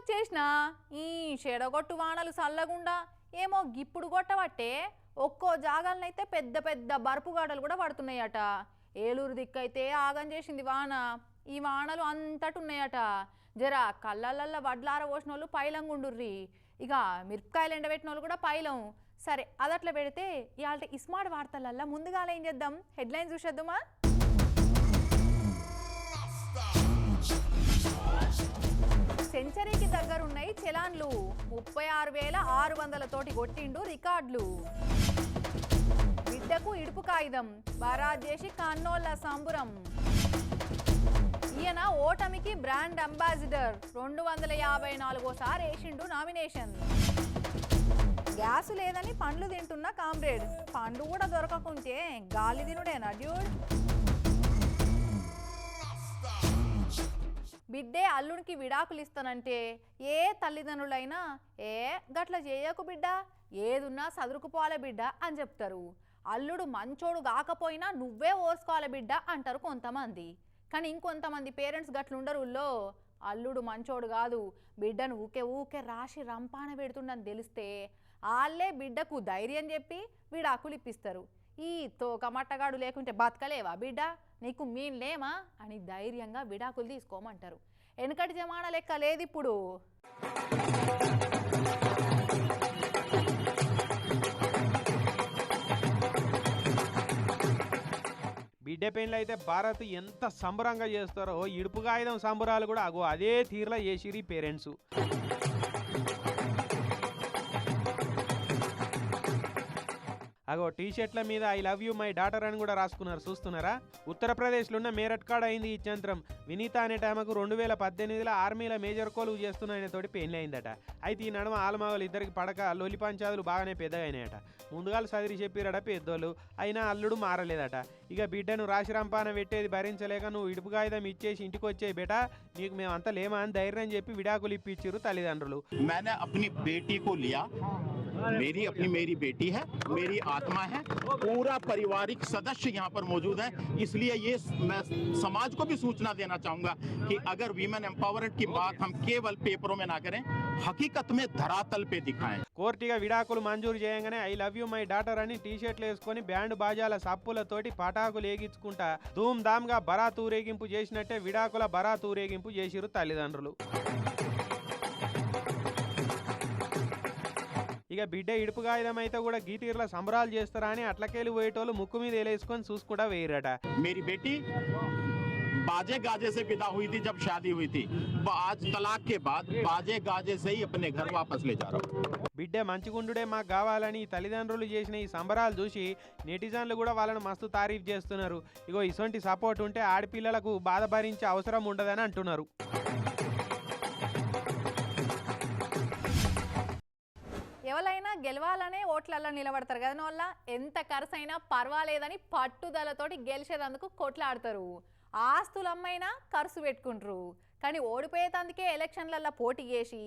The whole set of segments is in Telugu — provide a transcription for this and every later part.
వచ్చేసిన ఈ చెడగొట్టు వానలు చల్లగుండా ఏమో గిప్పుడు కొట్టబట్టే ఒక్కో జాగాలనైతే పెద్ద పెద్ద బర్పుగాడలు కూడా పడుతున్నాయట. ఏలూరు దిక్కైతే ఆగం చేసింది వాన. ఈ వానలు అంతటున్నాయట. జరా కళ్ళల్ల వడ్లార పోసిన వాళ్ళు పైలంగుండుర్రి, ఇక మిరపకాయలు ఎండబెట్టిన వాళ్ళు కూడా పైలం. సరే అదట్లా పెడితే ఇవాళ ఇస్మార్ట్ వార్తలల్లా ముందుగా ఏం చేద్దాం, హెడ్లైన్ చూసేద్దామా. సెంచరీకి దగ్గరున్నాయి చలాన్లు, 36,600 తోటి కొట్టిండు రికార్డులు. బిడ్డకు ఇడుపు కాగితం, బరాజ్ చేసి కన్నోళ్ళ సంబురం. ఈయన ఓటమికి బ్రాండ్ అంబాసిడర్, 254సారి వేసిండు నామినేషన్. గ్యాసు లేదని పండ్లు తింటున్న కామ్రేడ్, పండు కూడా దొరకకుంటే గాలి తినుడేనా డ్యూడ్. బిడ్డే అల్లునికి విడాకులు ఇస్తానంటే ఏ తల్లిదండ్రులైనా గట్ల చేయకు బిడ్డ, ఏదున్నా సదురుకుపోవాలి బిడ్డ అని చెప్తారు. అల్లుడు మంచోడు కాకపోయినా నువ్వే ఓర్చుకోవాలి బిడ్డ అంటారు కొంతమంది. కానీ ఇంకొంతమంది పేరెంట్స్ గట్లుండరుల్లో, అల్లుడు మంచోడు కాదు, బిడ్డను ఊకే రాసి రంపాన పెడుతుండని తెలిస్తే వాళ్ళే బిడ్డకు ధైర్యం చెప్పి విడాకులు ఇప్పిస్తారు. ఈ తోకమట్టగాడు లేకుంటే బతకలేవా బిడ్డ, నీకు మీన్ లేమా అని ధైర్యంగా విడాకులు తీసుకోమంటారు. వెనకటి జమానా లెక్క లేదు ఇప్పుడు. బిడ్డ పెళ్ళి అయితే భారత్ ఎంత సంబరంగా చేస్తారో ఇడుపుగా ఆయుధం సంబరాలు కూడా అదే తీరులో చేసిరి పేరెంట్స్. టీషర్ట్ల మీద I love you my daughter అని కూడా రాసుకున్నారు, చూస్తున్నారా. ఉత్తరప్రదేశ్లో ఉన్న మేరట్ కాడ అయింది ఈ చంద్రం. వినీత అనే టైంకు 2018లో ఆర్మీలో మేజర్ కోలువు చేస్తున్న తోటి పెళ్లి అయిందట. అయితే ఈ నడుమ ఆలమగలు ఇద్దరికి పడక లొలి పంచాదులు బాగానే పెద్దగా అయినాయట. ముందుగా సదిరి చెప్పిరట పెద్దోళ్ళు, అయినా అల్లుడు మారలేదట. ఇక బిడ్డను రాశి రంపాన పెట్టేది భరించలేక నువ్వు ఇడుపు కాగితం ఇచ్చేసి ఇంటికి వచ్చే బేటా, నీకు మేమంతా లేమా అని ధైర్యం చెప్పి విడాకులు ఇప్పించారు తల్లిదండ్రులు. मेरी अपनी मेरी बेटी है, मेरी आत्मा है, पूरा पारिवारिक सदस्य यहाँ पर मौजूद है। इसलिए ये मैं समाज को भी सूचना देना चाहूंगा कि अगर वीमेन एम्पावरमेंट की बात हम केवल पेपरों में ना करें, हकीकत में धरातल पे दिखाएं। కోర్టుగా విడాకులు మంజూరు చేయగానే I love you my daughter అని టీషర్ట్లు వేసుకొని బ్యాండ్ బాజాల సప్పులతోటి పటాకులు ఏగించుకుంటా ధూమ్ ధామ్ గా బరాత్ ఊరేగింపు చేసినట్టే విడాకుల బరాత్ ఊరేగింపు చేసిరు తల్లిదండ్రులు. ఇక బిడ్డ ఇడుపు కాగితం అయితే కూడా గీటీర్ల సంబరాలు చేస్తారా అని అట్లకేలి పోయేటోళ్ళు ముక్కు మీద వేలేసుకొని చూసుకుంటా వేయరట. मेरी बेटी बाजे गाजे से विदा हुई थी जब शादी हुई थी, आज तलाक के बाद बाजे गाजे से ही अपने घर वापस ले जा रहा हूं। బిడ్డ మంచిగుండుడే మాకు కావాలని తల్లిదండ్రులు చేసిన ఈ సంబరాలు చూసి నెటిజన్లు కూడా వాళ్ళని మస్తు తారీఫ్ చేస్తున్నారు. ఇగో ఇటువంటి సపోర్ట్ ఉంటే ఆడపిల్లలకు బాధ భరించే అవసరం ఉండదని అంటున్నారు. ఎవరైనా గెలవాలనే ఓట్లల్లో నిలబడతారు కదా వాళ్ళ, ఎంత ఖర్చైనా పర్వాలేదని పట్టుదలతోటి గెలిచేదందుకు కొట్లాడతారు. ఆస్తులమ్మైనా ఖర్చు పెట్టుకుంటారు. కానీ ఓడిపోయేందుకే ఎలక్షన్లల్లో పోటీ చేసి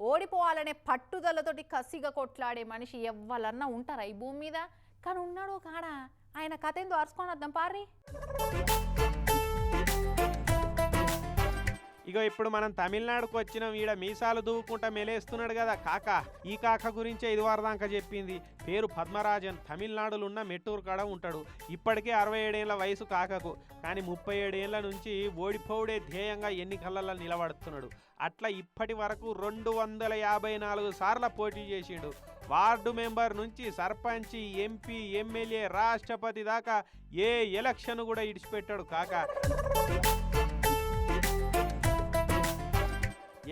ఓడిపోవాలనే పట్టుదలతోటి కసిగా కొట్లాడే మనిషి ఎవ్వరన్నా ఉంటారా ఈ భూమి మీద? కానీ ఉన్నాడు కాడా, ఆయన కథ ఏందో అరుచుకొని వద్దాం పారి. ఇగో ఇప్పుడు మనం తమిళనాడుకు వచ్చినాం. ఈడ మీసాలు దూకుంటా మెలేస్తున్నాడు కదా కాక. ఈ కాక గురించే ఇది వారదాకా చెప్పింది. పేరు పద్మరాజన్, తమిళనాడులో ఉన్న మెట్టూరు కాడ ఉంటాడు. ఇప్పటికే 67 ఏళ్ల వయసు కాకకు, కానీ 37 ఏళ్ల నుంచి ఓడిపోవుడే ధ్యేయంగా ఎన్నికలలో నిలబడుతున్నాడు. అట్లా ఇప్పటి వరకు 254 సార్ల పోటీ చేసిండు. వార్డు మెంబర్ నుంచి సర్పంచి, ఎంపీ, ఎమ్మెల్యే, రాష్ట్రపతి దాకా ఏ ఎలక్షన్ కూడా ఇడిచిపెట్టాడు కాక.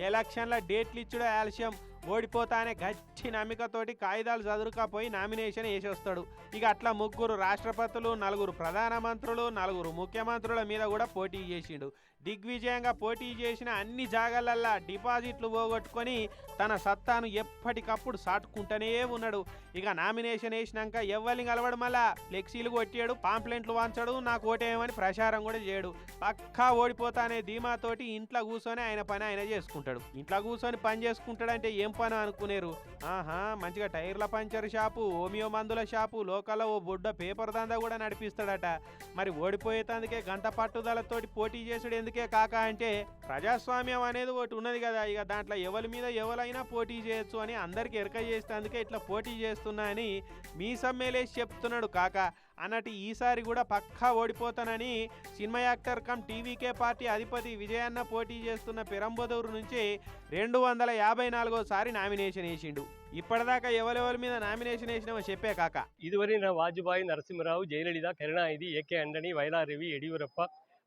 ఎలక్షన్ల డేట్లు ఇచ్చుడు ఆలస్యం, ఓడిపోతానే గట్టి నమ్మికతోటి కాగితాలు చదురుకపోయి నామినేషన్ వేసి వస్తాడు. ఇక అట్లా 3 రాష్ట్రపతులు, 4 ప్రధానమంత్రులు, 4 ముఖ్యమంత్రుల మీద కూడా పోటీ చేసిండు. దిగ్విజయంగా పోటీ చేసిన అన్ని జాగాలల్లా డిపాజిట్లు పోగొట్టుకొని తన సత్తాను ఎప్పటికప్పుడు సాటుకుంటూనే ఉన్నాడు. ఇక నామినేషన్ వేసినాక ఎవ్వరిని కలవడు, మళ్ళా ఫ్లెక్సీలు కొట్టాడు, పాంప్లెంట్లు వంచడు, నాకు ఓటేయమని ప్రచారం కూడా చేయడు. పక్కా ఓడిపోతానే ధీమాతోటి ఇంట్లో కూర్చొని ఆయన పని ఆయన చేసుకుంటాడు. ఇంట్లో కూర్చొని పని చేసుకుంటాడంటే ఏం పని అనుకునేరు? మంచిగా టైర్ల పంచర్ షాపు, హోమియో మందుల షాపు, లోకల్లో ఓ బొడ్డ పేపర్ దందా కూడా నడిపిస్తాడట. మరి ఓడిపోయేందుకే గంట పట్టుదలతోటి పోటీ చేసుడు ఎందుకే కాక అంటే ప్రజాస్వామ్యం అనేది ఒకటి ఉన్నది కదా, ఇక దాంట్లో ఎవరి మీద ఎవరైనా పోటీ చేయొచ్చు అని అందరికి ఎరక చేస్తే అందుకే ఇట్లా పోటీ చేస్తున్నా అని మీ సమ్మేలేసి చెప్తున్నాడు కాక. అన్నట్టు ఈసారి కూడా పక్కా ఓడిపోతానని cinema actor come TVK party అధిపతి విజయన్న పోటీ చేస్తున్న పెరంబదూరు నుంచి 254సారి నామినేషన్ వేసిండు. ఇప్పటిదాకా ఎవరెవరి మీద నామినేషన్ వేసినామో చెప్పే కాక. ఇదివరైన వాజ్పేయి, నరసింహరావు, జయలలిత, కరుణానిధి, ఏకే అండని, వైలారవి, యడియూరప్ప,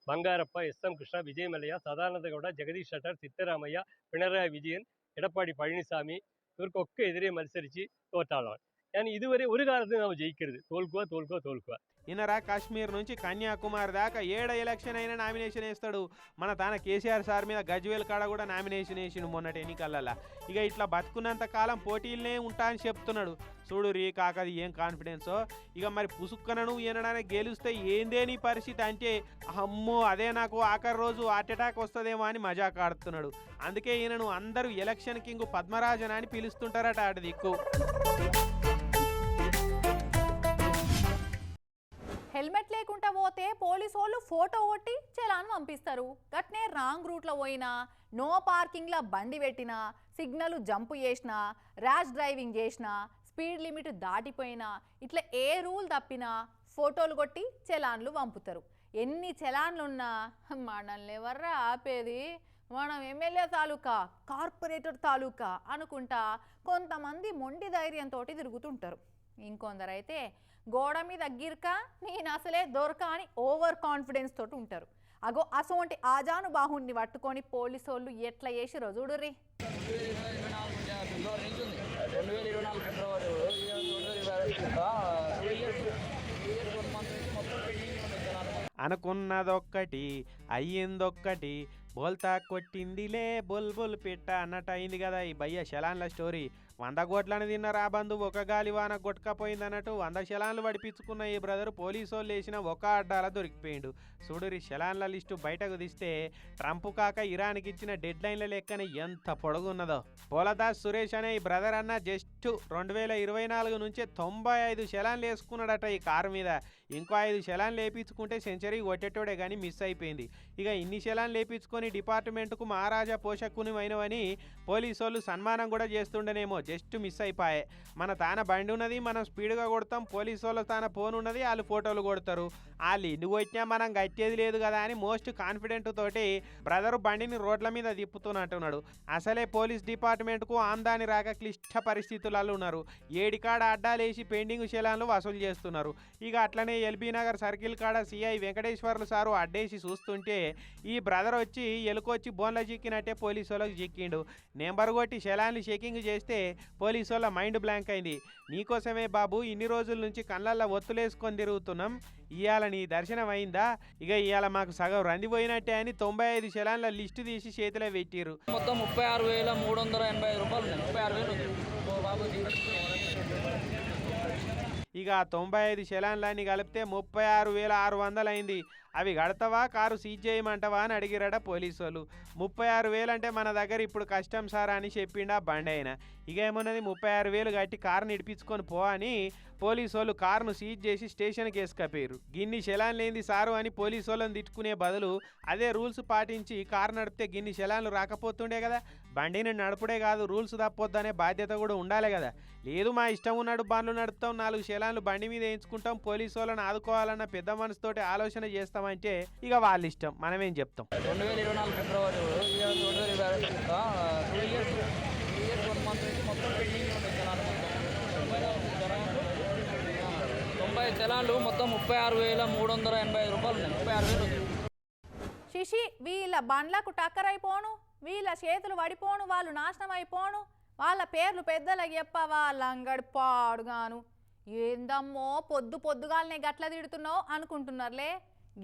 బంగారప్ప, ఎస్ఎం కృష్ణ, విజయమల్లయ్య, సదానందగౌడ, జగదీష్ ಶೆಟ್ಟರ್, ಸಿದ್ದರಾಮಯ್ಯ, ಪಿಣರಾಯಿ വിജയൻ, எடப்பாடி பழனிசாமி இவருக்கொക്കെ எதிரே மത്സരിച്ച് തോറ്റാളാണ്. ഞാൻ ഇതുവരെ ഒരു കാലത്ത് നാം ജയിക്കരുത്, തോൽക്കുക. ఇనరా కాశ్మీర్ నుంచి కన్యాకుమారి దాకా ఏడ ఎలక్షన్ అయినా నామినేషన్ వేస్తాడు. మన తాన కేసీఆర్ సార్ మీద గజ్వేల్ కాడ కూడా నామినేషన్ వేసిండు మొన్నటి ఎన్నికలలో. ఇక ఇట్లా బతుకున్నంత కాలం పోటీలనే ఉంటా అని చెప్తున్నాడు. చూడు రీ కాకది ఏం కాన్ఫిడెన్సో. ఇక మరి పుసుక్కనను ఈనడానికి గెలిస్తే ఏందే నీ పరిస్థితి అంటే అమ్మో అదే నాకు ఆఖరి రోజు హార్ట్ అటాక్ వస్తుందేమో అని మజాక్ ఆడుతున్నాడు. అందుకే ఈయనను అందరూ ఎలక్షన్ కింగ్ పద్మరాజన్ అని పిలుస్తుంటారట అటు దిక్కు. హెల్మెట్ లేకుండా పోతే పోలీసు వాళ్ళు ఫోటో కొట్టి చలాన్ పంపిస్తారు. గట్నే రాంగ్ రూట్లో పోయినా, నో పార్కింగ్లో బండి పెట్టినా, సిగ్నల్ జంప్ చేసినా, ర్యాష్ డ్రైవింగ్ చేసినా, స్పీడ్ లిమిట్ దాటిపోయినా, ఇట్లా ఏ రూల్ తప్పినా ఫోటోలు కొట్టి చలాన్లు పంపుతారు. ఎన్ని చలాన్లున్నా మనల్ని ఎవర్రా ఆపేది, మనం ఎమ్మెల్యే తాలూకా, కార్పొరేటర్ తాలూకా అనుకుంటా కొంతమంది మొండి ధైర్యంతో తిరుగుతుంటారు. ఇంకొందరైతే గోడ మీద గిర్క నేను అసలే దొరక అని ఓవర్ కాన్ఫిడెన్స్ తోటి ఉంటారు. అగో అసోంటి ఆజాను బాహుణ్ణి పట్టుకొని పోలీసు వాళ్ళు ఎట్లా చేసిరో చూడుర్రి. అనుకున్నదొక్కటి అయ్యిందొక్కటి, బోల్తా కొట్టిందిలే బుల్బుల్ పిట్ట అన్నట్టు అయింది కదా ఈ భయ్య శలాన్ల స్టోరీ. 100 కోట్లని తిన్న రాబందు ఒక గాలి వాన కొట్టుకపోయింది అన్నట్టు 100 శలాన్లు పడిపించుకున్న ఈ బ్రదర్ పోలీసు వాళ్ళు వేసిన ఒక అడ్డాల దొరికిపోయిండు. చూడురి శలాన్ల లిస్టు బయటకు తీస్తే ట్రంప్ కాక ఇరాన్కి ఇచ్చిన డెడ్ లైన్ల లెక్కన ఎంత పొడుగున్నదో. పోలదాస్ సురేష్ అనే ఈ బ్రదర్ అన్న జస్ట్ 2024 నుంచే 95 శలాన్లు వేసుకున్నాడట ఈ కారు మీద. ఇంకో 5 శలాన్లు లేపించుకుంటే సెంచరీ కొట్టేటోడే కానీ మిస్ అయిపోయింది. ఇక ఇన్ని శలాన్లు లేపించుకొని డిపార్ట్మెంట్కు మహారాజా పోషకుని అయినవని పోలీసు వాళ్ళు సన్మానం కూడా చేస్తుండేనేమో, జస్ట్ మిస్ అయిపోయాయి. మన తాన బండి ఉన్నది, మనం స్పీడ్గా కొడతాం, పోలీసు వాళ్ళు తాన ఫోన్ ఉన్నది, వాళ్ళు ఫోటోలు కొడతారు. వాళ్ళు ఎందుకు వచ్చినా మనం గట్టేది లేదు కదా అని మోస్ట్ కాన్ఫిడెంట్ తోటి బ్రదరు బండిని రోడ్ల మీద తిప్పుతున్నట్టున్నాడు. అసలే పోలీస్ డిపార్ట్మెంట్కు ఆందాని రాక క్లిష్ట పరిస్థితులలో ఉన్నారు. ఏడికాడ అడ్డాలేసి పెండింగ్ శలాన్లు వసూలు చేస్తున్నారు. ఇక అట్లనే ఎల్బీ నగర్ సర్కిల్ కాడ సిఐ వెంకటేశ్వర్లు సారు అడ్డేసి చూస్తుంటే ఈ బ్రదర్ వచ్చి ఎలుకొచ్చి బోన్ల చిక్కినట్టే పోలీసు వాళ్ళకి చిక్కిండు. నెంబర్ కొట్టి శలాన్లు చెకింగ్ చేస్తే పోలీసు వాళ్ళ మైండ్ బ్లాంక్ అయింది. నీకోసమే బాబు ఇన్ని రోజుల నుంచి కళ్ళల్లో ఒత్తులేసుకొని తిరుగుతున్నాం, ఇవాళ నీ దర్శనం అయిందా? ఇక ఇవాళ మాకు సగం రందిపోయినట్టే అని 95 శలాన్ల లిస్టు తీసి చేతిలో పెట్టిరు. మొత్తం 36,385 రూపాయలు. 36,000 ఇక 95 శలాన్లన్నీ కలిపితే 36,600 అయింది. అవి కడతావా కారు సీజ్ చేయమంటావా అని అడిగిరాడ పోలీసు వాళ్ళు. 36,000 అంటే మన దగ్గర ఇప్పుడు కష్టం సార్ అని చెప్పిండా బండి అయినా. ఇక ఏమన్నది 36,000 కట్టి కారు నిడిపించుకొని పో అని పోలీసు వాళ్ళు కారును సీజ్ చేసి స్టేషన్కి వేసుకపోయారు. గిన్ని శలాన్లు ఏంది సారు అని పోలీసు వాళ్ళని తిట్టుకునే బదులు అదే రూల్స్ పాటించి కారు నడిపితే గిన్ని శలాన్లు రాకపోతుండే కదా. బండిని నడుపుడే కాదు, రూల్స్ తప్పొద్దనే బాధ్యత కూడా ఉండాలి కదా. లేదు మా ఇష్టం ఉన్నాడు బండ్లు నడుపుతాం, 4 శలాన్లు బండి మీద వేయించుకుంటాం, పోలీసు వాళ్ళని ఆదుకోవాలన్న పెద్ద మనసుతోటి ఆలోచన చేస్తామంటే ఇక వాళ్ళ ఇష్టం, మనమేం చెప్తాం. 2024 ఫిబ్రవరి 90 చలాన్లు మొత్తం 36,385 రూపాయలు. 36,000. శిషి వీళ్ళ బండ్లకు టక్కరైపోను, వీళ్ళ చేతులు పడిపోను, వాళ్ళు నాశనం అయిపోను, వాళ్ళ పేర్లు పెద్దలకి చెప్పవా లంగడి పాడుగాను. ఏందమ్మో పొద్దుగాలనే గట్ల తిడుతున్నావు అనుకుంటున్నారులే.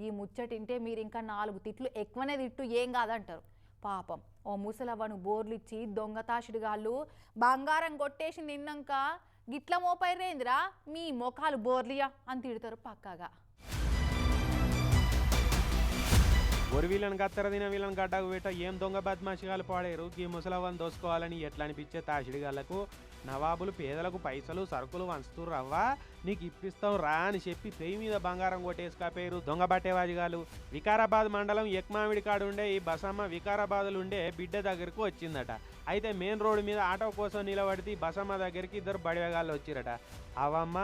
ఈ ముచ్చటింటే మీరు ఇంకా 4 తిట్లు ఎక్కువనే తిట్టు ఏం కాదంటారు. పాపం ఓ ముసలవ్వను బోర్లిచ్చి దొంగతాషుడిగాళ్ళు బంగారం కొట్టేసి నిన్నాక గిట్ల మోపైరేందిరా మీ మొఖాలు బోర్లియా అని తిడతారు పక్కాగా. ఒరి వీళ్ళని గత్తర తిన వీళ్ళని గడ్డకు పెట్ట ఏం దొంగ బద్మాషిగాలు పాడారు. ఈ ముసలవ్వని దోసుకోవాలని ఎట్లా అనిపించే తాషిడిగాళ్లకు నవాబులు పేదలకు పైసలు సరుకులు వంచుతుర్రవ్వా, నీకు ఇప్పిస్తాం రా అని చెప్పి పెయి మీద బంగారం కొట్టేసుకపోయారు దొంగ బట్టేవాజిగాలు. వికారాబాద్ మండలం ఎక్మామిడి కాడుండే ఈ బసమ్మ వికారాబాద్లో ఉండే బిడ్డ దగ్గరకు వచ్చిందట. అయితే మెయిన్ రోడ్డు మీద ఆటో కోసం నిలబడితే బసమ్మ దగ్గరికి ఇద్దరు బడివేగాళ్ళు వచ్చిరట. అవమ్మ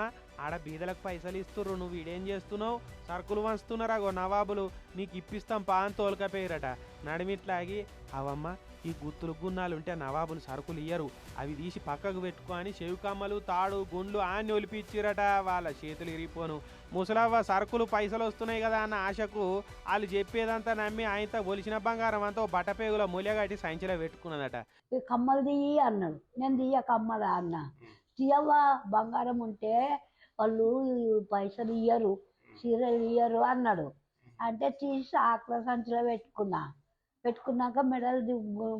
ఆడ బీదలకు పైసలు ఇస్తుర్రు, నువ్వు ఈడేం చేస్తున్నావు, సరుకులు వంచుతున్నారా గో నవాబులు, నీకు ఇప్పిస్తాం పా అని తోలుకపోయారట. నడిమిట్లాగి అవమ్మ ఈ గుత్తులు గున్నాలు ఉంటే నవాబులు సరుకులు ఇయ్యరు, అవి తీసి పక్కకు పెట్టుకో అని చెవికమ్మలు తాడు గుండ్లు ఆన్ని ఒలిపిచ్చిరట. వాళ్ళ చేతులు ఇరిగిపోను. ముసలవ్వ సరుకులు పైసలు వస్తున్నాయి కదా అన్న ఆశకు వాళ్ళు చెప్పేదంతా నమ్మి ఆయనతో ఒలిచిన బంగారం అంతా బట్టపేగుల మూలగట్టి సంచిలో పెట్టుకున్నదట. కమ్మలు తీయి అన్నాడు. నేను తీయ కమ్మలా అన్న. తీయవ్వా, బంగారం ఉంటే వాళ్ళు పైసలు ఇయ్యరు, చీరలు ఇయ్యరు అన్నాడు. అంటే తీసి ఆకుల సంచిలో పెట్టుకున్నాక మెడలు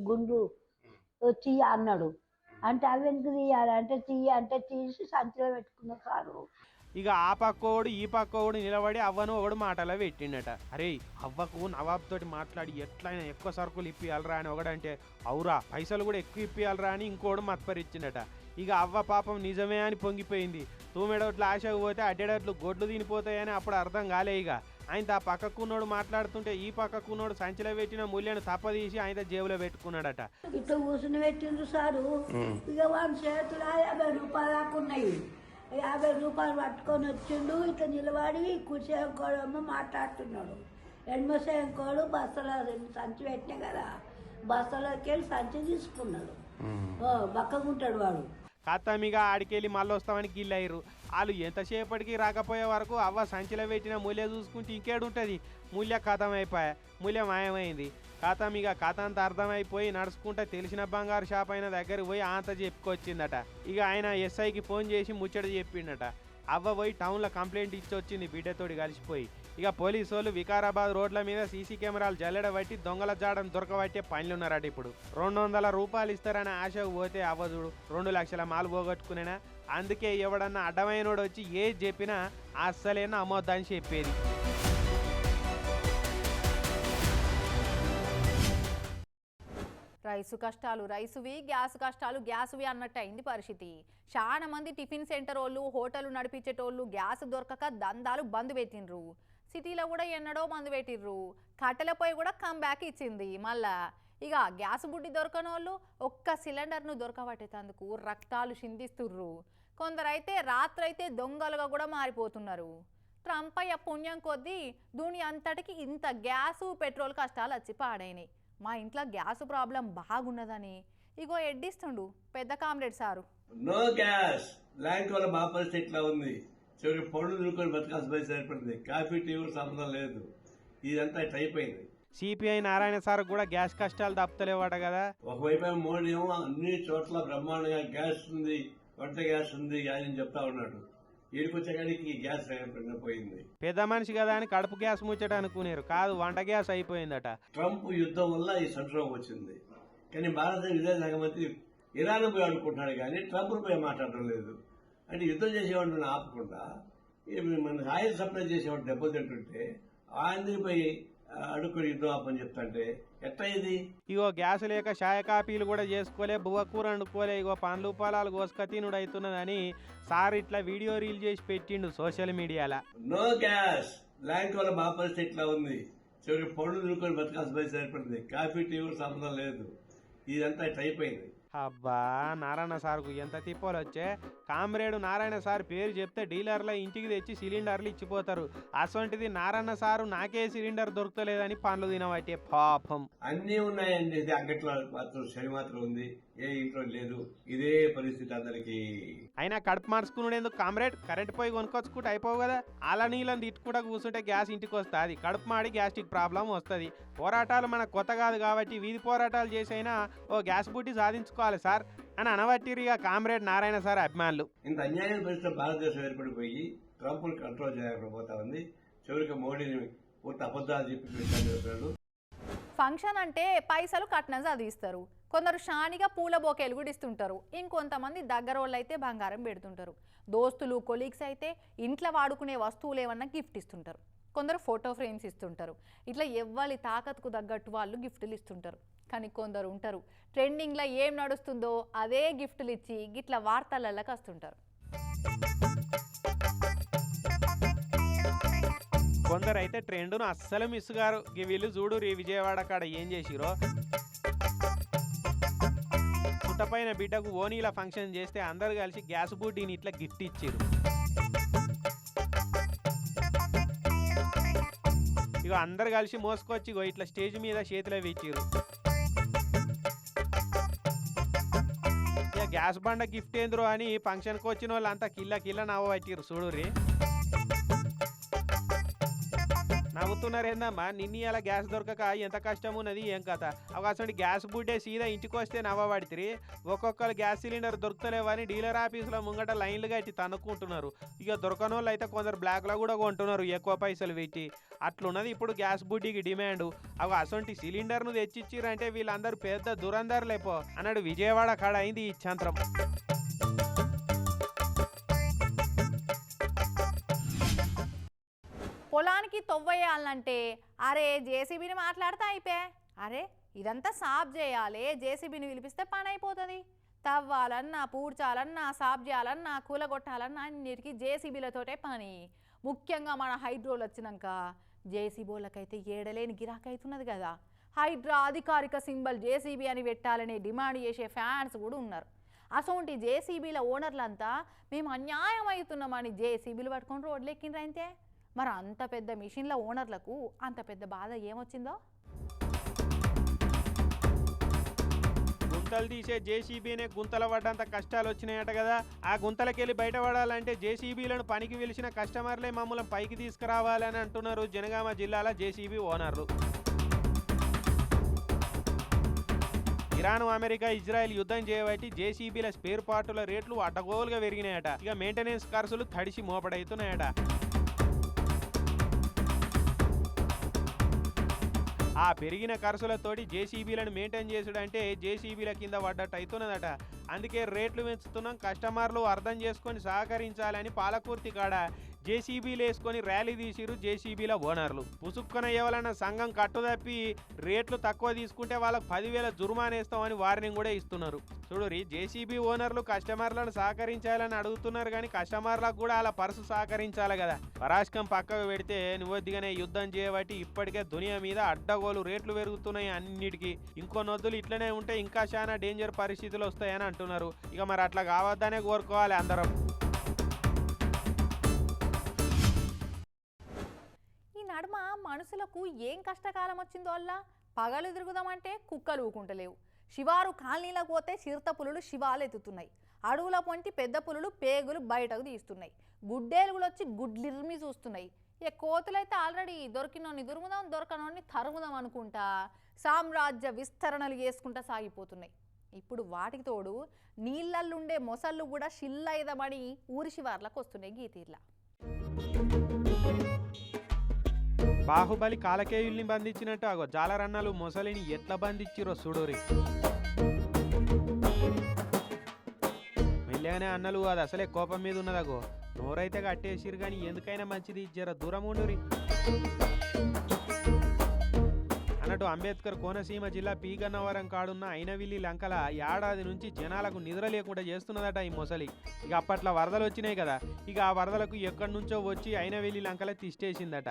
గుండు తీయ అన్నాడు. అంటే అవి ఎందుకు తీయాలి అంటే అంటే తీసి సంచిలో పెట్టుకున్నా సారు. ఇక ఆ పక్కోడు ఈ పక్కోడు నిలబడి అవ్వను ఒకడు మాటలో పెట్టిండట. అరే అవ్వకు నవాబ్ తోటి మాట్లాడి ఎట్లయినా ఎక్కువ సరుకులు ఇప్పియాలరా అని ఒకడంటే, అవురా పైసలు కూడా ఎక్కువ ఇప్పియాలరా అని ఇంకోడు మత్పరిచ్చిండట. ఇక అవ్వ పాపం నిజమే అని పొంగిపోయింది. తూమెడోట్లు ఆశకు పోతే అడ్డేడట్లు గొడ్లు తినిపోతాయని అప్పుడు అర్థం కాలే. ఇక ఆయన ఆ పక్కకున్నోడు మాట్లాడుతుంటే ఈ పక్కకున్నోడు సంచిలో పెట్టిన మూల్యాన్ని తప్పదీసి ఆయన జేబులో పెట్టుకున్నాడట. ఇట్లా కూర్చుని పెట్టిండ్రు సారు. ఇక వాడి చేతులు 50 రూపాయలు దాకా ఉన్నాయి. 50 రూపాయలు పట్టుకొని వచ్చిండు. ఇట్లా నిలబడి కుర్చేంకోడేమో మాట్లాడుతున్నాడు. ఎడమసేంకోడు బస్సులో సంచి పెట్టినా కదా, బస్సులోకి వెళ్ళి సంచి తీసుకున్నాడు. బక్కగుంటాడు వాడు. కత్తమిగా ఆడికెళ్ళి మళ్ళీ వస్తామని గిల్లయ్యారు. వాళ్ళు ఎంతసేపటికి రాకపోయే వరకు అవ్వ సంచిలో పెట్టిన మూల్య చూసుకుంటే ఇంకేడుంటుంది, మూల్య కథం అయిపోయా, మూల్య మాయమైంది. కథమిగా కథ అంతా అర్థమైపోయి నడుచుకుంటే తెలిసిన బంగారు షాప్ అయిన దగ్గరికి పోయి అంత చెప్పుకొచ్చిందట. ఇక ఆయన ఎస్ఐకి ఫోన్ చేసి ముచ్చట చెప్పిండట. అవ్వ పోయి టౌన్లో కంప్లైంట్ ఇచ్చి వచ్చింది బిడ్డతోటి కలిసిపోయి. ఇక పోలీసు వాళ్ళు వికారాబాద్ రోడ్ల మీద సీసీ కెమెరాలు జల్లెడబట్టి దొంగల జాడను దొరకబట్టే పనులున్నారట. ఇప్పుడు 200 రూపాయలు ఇస్తారని ఆశకు పోతే అవ్వదుడు 2 లక్షల మాలు పోగొట్టుకునేనా. అందుకే ఎవడన్నా అడ్డమైనోడు వచ్చి ఏది చెప్పినా అస్సలేనా అమ్మొద్దని చెప్పేది. రైసు కష్టాలు రైసువి, గ్యాస్ కష్టాలు గ్యాసువి అన్నట్టు అయింది పరిస్థితి. చాలా మంది టిఫిన్ సెంటర్ వాళ్ళు, హోటల్ నడిపించేటోళ్ళు గ్యాస్ దొరకక దందాలు బంద్ పెట్టిండ్రు. సిటీలో కూడా ఎన్నడో బంద్ పెట్టిర్రు. కట్టెలపై కూడా కమ్బ్యాక్ ఇచ్చింది మళ్ళా. ఇక గ్యాస్ బుడ్డి దొరకనోళ్ళు ఒక్క సిలిండర్ను దొరకబట్టేందుకు రక్తాలు చిందిస్తుర్రు. కొందరైతే రాత్రైతే దొంగలుగా కూడా మారిపోతున్నారు. ట్రంప్ అయ్య పుణ్యం కొద్దీ దునియా అంతటికి ఇంత గ్యాసు పెట్రోల్ కష్టాలు వచ్చి పాడైనాయి. మా ఇంట్లో గ్యాస్ ప్రాబ్లం బాగున్నదని ఇగో ఎడ్డిస్తుండు పెద్ద comrade sir. No gas blank వల్ల మా పరిస్థితి ఇట్లా ఉంది. చివరికి పళ్ళు దూరుకొని బతకాల్సి పోయి సరిపడింది. కాఫీ టీ కూడా సంబంధం లేదు. ఇదంతా ఇట్లా అయిపోయింది. సిపిఐ నారాయణ సార్ కూడా గ్యాస్ కష్టాలు తప్పుతలేవాట కదా. ఒకవైపు మోడీ ఏమో అన్ని చోట్ల బ్రహ్మాండంగా గ్యాస్ ఉంది, వంట గ్యాస్ ఉంది అని చెప్తా ఉన్నాడు. ఈడికొచ్చేకాడికి గ్యాస్ పోయింది. పెద్ద మనిషి కదా అని కడుపు గ్యాస్ ముచ్చట అనుకునేరు, కాదు వంట గ్యాస్ అయిపోయిందట. ట్రంప్ యుద్ధం వల్ల ఈ సంక్షోభం వచ్చింది. కానీ భారత విదేశాంగ మంత్రి ఇరాన్ పోయి అనుకుంటున్నాడు కానీ ట్రంప్ పోయి మాట్లాడడం లేదు. అంటే యుద్ధం చేసేవాడిని ఆపకుండా మన ఆయిల్ సప్లై చేసేవాడు దెబ్బతింటుంటే ఆయనది పోయి అడుక్కుని యుద్ధం ఆపని చెప్తాంటే ఎట్లా ఇది. ఇగో గ్యాస్ లేక చాయ కాపీలు కూడా చేసుకోలే, బువ్వ కూర వండుకోలే, ఇగో పండ్లు పొలాలు కోసుక తినుడు అవుతున్నదని సార్ ఇట్లా వీడియో రీల్ చేసి పెట్టిండు సోషల్ మీడియాలో. నో గ్యాస్ బ్లాంక్ వల్ల మా పరిస్థితి ఇట్లా ఉంది. చివరికి పళ్ళు దూరుకొని బతకాల్సి పోయి సరిపడింది. కాఫీ టీ కూడా సంబంధం లేదు. ఇదంతా ఇట్లా అయిపోయింది. అబ్బా నారాయణ సార్కు ఎంత తిప్పోలు వచ్చే. కామ్రేడు నారాయణ సార్ పేరు చెప్తే డీలర్ల ఇంటికి తెచ్చి సిలిండర్లు ఇచ్చిపోతారు. అసొంటిది నారాయణ సారు నాకే సిలిండర్ దొరకలేదని పండ్లు తినబట్టే పాపం. అన్నీ ఉన్నాయండి. ఇది అంగట్లో మాత్రం శని మాత్రం ఉంది, ఏ ఇంట్లో లేదు. ఇదే పరిస్థితి అందరికి. అయినా కడుపు మార్చుకున్నాడు ఎందుకు కామ్రేడ్, కరెంట్ పోయి కొనుక్కొచ్చుకుంటే అయిపోవు కదా. అలా నీళ్ళని తిట్టుకుంటా కూర్చుంటే గ్యాస్ ఇంటికి వస్తుంది, కడుపు మాడి గ్యాస్ట్రిక్ ప్రాబ్లం వస్తుంది. పోరాటాలు మనకు కొత్త కాదు కాబట్టి వీధి పోరాటాలు చేసైనా ఓ గ్యాస్ బుట్టి సాధించుకోవాలి సార్ అని అనబట్టిరిగా కామ్రేడ్ నారాయణ సార్ అభిమానులు. ఇంత అన్యాయం పరిస్థితి భారతదేశం ఏర్పడిపోయి ట్రంప్ కంట్రోల్ చేయకపోతా ఉంది. చివరికి మోడీని పూర్తి అబద్ధాలు చెప్పి ఫంక్షన్ అంటే పైసలు కట్నం చదివిస్తారు. కొందరు షానిగా పూల బొకేలు కూడా ఇస్తుంటారు. ఇంకొంతమంది దగ్గర వాళ్ళు అయితే బంగారం పెడుతుంటారు. దోస్తులు కొలీగ్స్ అయితే ఇంట్లో వాడుకునే వస్తువులు ఏమన్నా గిఫ్ట్ ఇస్తుంటారు. కొందరు ఫోటో ఫ్రేమ్స్ ఇస్తుంటారు. ఇట్లా ఎవ్వరి తాకత్కు తగ్గట్టు వాళ్ళు గిఫ్టులు ఇస్తుంటారు. కానీ కొందరు ఉంటారు ట్రెండింగ్లో ఏం నడుస్తుందో అదే గిఫ్టులు ఇచ్చి గిట్ల వార్తలలోకి వస్తుంటారు. కొందరు అయితే ట్రెండ్ను అస్సలు మిస్ గారు. వీళ్ళు చూడు విజయవాడ కాడ ఏం చేసిరో. పుట్టపైన బిడ్డకు ఓనీల ఫంక్షన్ చేస్తే అందరు కలిసి గ్యాస్ బుడ్డిని ఇట్లా గిఫ్ట్ ఇచ్చారు. ఇక అందరు కలిసి మోసుకొచ్చి ఇట్లా స్టేజ్ మీద చేతిలో ఇచ్చారు. ఇక గ్యాస్ బండ గిఫ్ట్ ఏంద్రో అని ఫంక్షన్కి వచ్చిన వాళ్ళంతా కిల్ల నవ్వు పట్టిరు చూడుర్రి. నవ్వుతున్నారు ఏందమ్మా, నిన్న ఇలా గ్యాస్ దొరకక ఎంత కష్టం ఉన్నది ఏం కథ. అవకాశం గ్యాస్ బుడ్డే సీదా ఇంటికి వస్తే నవ్వబడితే ఒక్కొక్కరు గ్యాస్ సిలిండర్ దొరుకుతలేవని డీలర్ ఆఫీసులో ముంగట లైన్లు కట్టి తన్నుకుంటున్నారు. ఇక దొరకని వాళ్ళు అయితే కొందరు బ్లాక్లో కూడా కొంటున్నారు ఎక్కువ పైసలు పెట్టి. అట్లున్నది ఇప్పుడు గ్యాస్ బుడ్డికి డిమాండ్. అవి అసొంటి సిలిండర్ను తెచ్చిచ్చిరంటే వీళ్ళందరూ పెద్ద దురందరులేపో అన్నాడు విజయవాడ కాడ అయింది ఈ చంత్రం. పొలానికి తొవ్వేయాలంటే అరే జేసీబీని మాట్లాడితే అయిపోయా, అరే ఇదంతా సాఫ్ చేయాలి, జేసీబీని పిలిపిస్తే పని అయిపోతుంది. తవ్వాలన్నా, పూడ్చాలన్నా, సాఫ్ చేయాలన్నా, కూలగొట్టాలన్నా అన్నిటికీ జేసీబీలతోటే పని. ముఖ్యంగా మన హైడ్రోలు వచ్చినాక జేసీబీలకైతే ఏడలేని గిరాకీ అవుతున్నది కదా. హైడ్రా అధికారిక సింబల్ జేసీబీ అని పెట్టాలని డిమాండ్ చేసే ఫ్యాన్స్ కూడా ఉన్నారు. అసోంటి జేసీబీల ఓనర్లంతా మేము అన్యాయం అవుతున్నామని జేసీబీలు పట్టుకొని రోడ్లు ఎక్కిండ్రంతే. మరి అంత పెద్ద మిషన్ల ఓనర్లకు అంత పెద్ద బాధ ఏమొచ్చిందో. గుంతలు తీసే జేసీబీనే గుంతల పడ్డంత కష్టాలు వచ్చినాయట కదా. ఆ గుంతలకెళ్ళి బయటపడాలంటే జేసీబీలను పనికి పిలిచిన కస్టమర్లే మమ్మల్ని పైకి తీసుకురావాలని అంటున్నారు జనగామ జిల్లాల జేసీబీ ఓనర్లు. ఇరాన్, అమెరికా, ఇజ్రాయెల్ యుద్ధం చేయబట్టి జేసీబీల స్పేర్ పార్టుల రేట్లు అడ్డగోలుగా పెరిగినాయట. ఇక మెయింటెనెన్స్ ఖర్చులు తడిసి మోపడవుతున్నాయట. ఆ పెరిగిన ఖర్చులతోటి జేసీబీలను మెయింటైన్ చేసుడంటే జేసీబీల కింద పడ్డట్టు అవుతున్నదట. అందుకే రేట్లు పెంచుతున్నాం, కస్టమర్లు అర్థం చేసుకొని సహకరించాలని పాలకుర్తి కాడ జేసీబీలు వేసుకొని ర్యాలీ తీసిరు జేసీబీల ఓనర్లు. పుసుక్కున ఎవరైనా సంఘం కట్టుదప్పి రేట్లు తక్కువ తీసుకుంటే వాళ్ళకు 10,000 జుర్మానా వేస్తామని వార్నింగ్ కూడా ఇస్తున్నారు. చూడురి, జేసీబీ ఓనర్లు కస్టమర్లను సహకరించాలని అడుగుతున్నారు కానీ కస్టమర్లకు కూడా అలా పర్సు సహకరించాలి కదా. పరాష్కం పక్కకు పెడితే నువ్వొద్దిగానే యుద్ధం చేయబట్టి ఇప్పటికే దునియా మీద అడ్డగోలు రేట్లు పెరుగుతున్నాయి అన్నిటికీ. ఇంకో నొద్దులు ఇట్లనే ఉంటే ఇంకా చాలా డేంజర్ పరిస్థితులు వస్తాయని అంటున్నారు. ఇక మరి అట్లా కావద్దనే కోరుకోవాలి అందరం. నడుమ మనుషులకు ఏం కష్టకాలం వచ్చిందో అల్లా. పగలు తిరుగుదామంటే కుక్కలు ఊకుంటలేవు. శివారు కాలనీలకు పోతే చిరుత పులులు శివాలు ఎత్తుతున్నాయి. అడవుల పొంటి పెద్ద పులులు పేగులు బయటకు తీస్తున్నాయి. గుడ్డేలుగులు వచ్చి గుడ్లిర్మి చూస్తున్నాయి. కోతులైతే ఆల్రెడీ దొరికినోని దురుముదాం, దొరకనోని తరుముదాం అనుకుంటా సామ్రాజ్య విస్తరణలు చేసుకుంటా సాగిపోతున్నాయి. ఇప్పుడు వాటికి తోడు నీళ్ళల్లుండే మొసళ్ళు కూడా షిల్లైదమని ఊరి శివార్లకు వస్తున్నాయి గీతీర్లా. బాహుబలి కాలకేయుల్ని బంధించినట్టు అగో జాలరన్నలు మొసలిని ఎట్లా బంధించిరో చూడోరి. మెల్లగానే అన్నలు అది అసలే కోపం మీద ఉన్నదగో. నోరైతే కట్టేసిరు కానీ ఎందుకైనా మంచిది జర దూరం ఉండురి అన్నట్టు అంబేద్కర్ కోనసీమ జిల్లా పీగన్నవరం కాడున్న అయినవిల్లి లంకల ఏడాది నుంచి జనాలకు నిద్ర లేకుండా చేస్తున్నదట ఈ మొసలి. ఇక అప్పట్లో వరదలు వచ్చినాయి కదా, ఇక ఆ వరదలకు ఎక్కడి నుంచో వచ్చి అయినవిల్లి లంకల తిష్టేసిందట.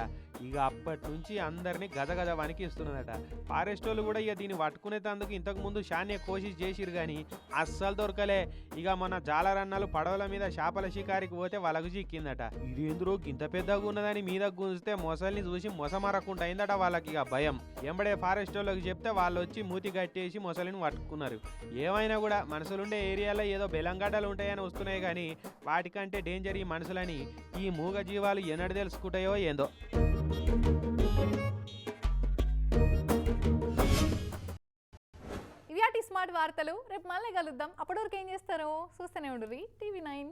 ఇక అప్పటి నుంచి అందరినీ గజగజ వణికిస్తున్నదట. ఫారెస్ట్ వాళ్ళు కూడా ఇక దీన్ని పట్టుకునేందుకు ఇంతకు ముందు షాన్య కోషిష్ చేసిరు కానీ అస్సలు దొరకలే. ఇక మన జాలరన్నలు పడవల మీద చేపల షికారికి పోతే వాళ్ళకు చిక్కిందట. ఇది ఎందుకు ఇంత పెద్దగా ఉన్నదని మీద గుంజితే మొసలిని చూసి మొసమరకుండా అయిందట వాళ్ళకి. ఇక భయం ఎంబడే ఫారెస్ట్ వాళ్ళకి చెప్తే వాళ్ళు వచ్చి మూతి కట్టేసి మొసలిని పట్టుకున్నారు. ఏమైనా కూడా మనుషులుండే ఏరియాలో ఏదో బెలంగడ్డలు ఉంటాయని వస్తున్నాయి కానీ వాటికంటే డేంజర్ ఈ మనుషులని ఈ మూగ జీవాలు ఎన్నడు తెలుసుకుంటాయో ఏందో. ఇవి స్మార్ట్ వార్తలు. రేపు మళ్ళీ కలుద్దాం. అప్పటివరకు ఏం చేస్తారో చూస్తూనే ఉండుర్రి TV9.